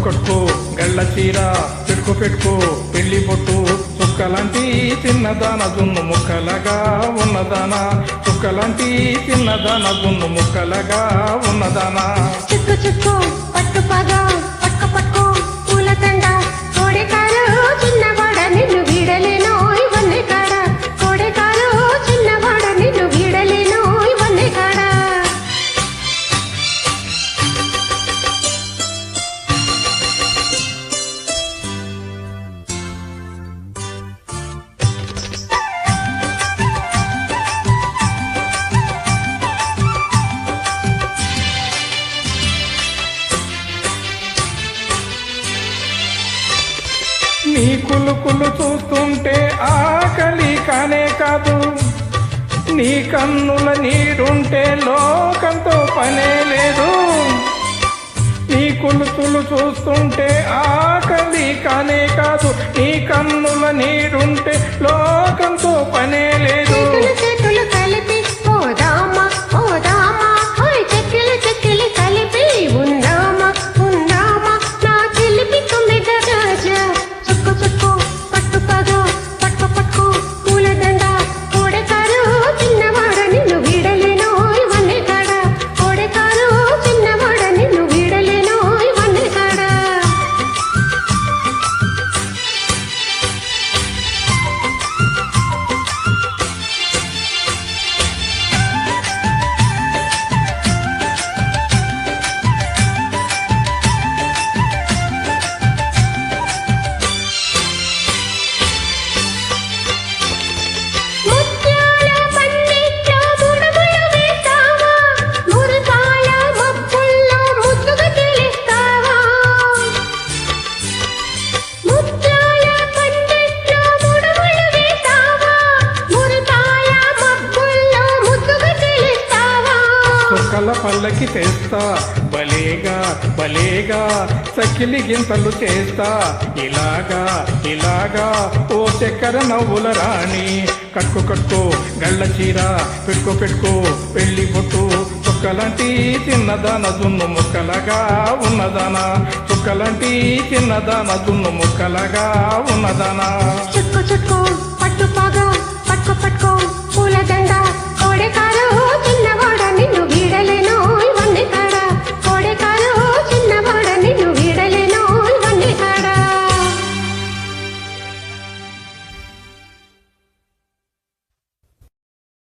కట్టుకో గళ్ళ చీర పెట్టుకో పెళ్లి పొట్టు చుక్కలాంటి చిన్నదాన జున్ను ముక్కలగా ఉన్నదానా చుక్కలాంటి చిన్నదాన జున్ను ముక్కలగా ఉన్నదానా చుక్కు చుక్కు పట్టు పగా పట్టు పట్టు పూల తండ కోడెకారు చిన్నవాడ నిన్ను వీడలేను ఇవన్నీ కాడ కోడెకారు చిన్నవాడ నిన్ను వీడలేను ఇవన్నీ కాడ నీ కులుకులు చూస్తుంటే ఆకలి కానే కాదు నీ కన్నుల నీరుంటే లోకంతో పనే లేదు నీ కులుకులు చూస్తుంటే ఆకలి కానే కాదు నీ కన్నుల నీరుంటే లోకంతో పనే లేదు చేతులు కలిపి పోదామా పోదామా హోయ్ చెక్కిలి చెక్కిలి కలిపి ఉందామా ఉందామా నా చిలిపి కుమ్మిద రాజా చుక్కు చుక్కు పట్టు పగా పట్టు పట్టు పూల దండ కోడెకారు చిన్నవాడ నిన్ను వీడలేను ఇవన్నీ కాడ కోడెకారు చిన్నవాడ నిన్ను వీడలేను ఇవన్నీ కాడ ముత్యాల పన్నీట్లో ముడుములు వేస్తావా మురిపాల మబ్బుల్లో ముద్దుగా తేలిస్తావా ముత్యాల పన్నీట్లో ముడుములు వేస్తావా మురిపాల మబ్బుల్లో ముద్దుగా తేలిస్తావా చుక్కల పల్లకి తెస్తా భలేగా భలేగా సకిలి గింతలు చేస్తా ఇలాగా ఇలాగా ఓ చక్కెర నవ్వుల రాణి కట్టుకో గళ్ళ చీర పెట్టుకో పెళ్లి పొట్టు చుక్కలాంటి చిన్నదాన జున్ను ముక్కలగా ఉన్నదానా చుక్కలాంటి చిన్నదాన జున్ను ముక్కలగా ఉన్నదానా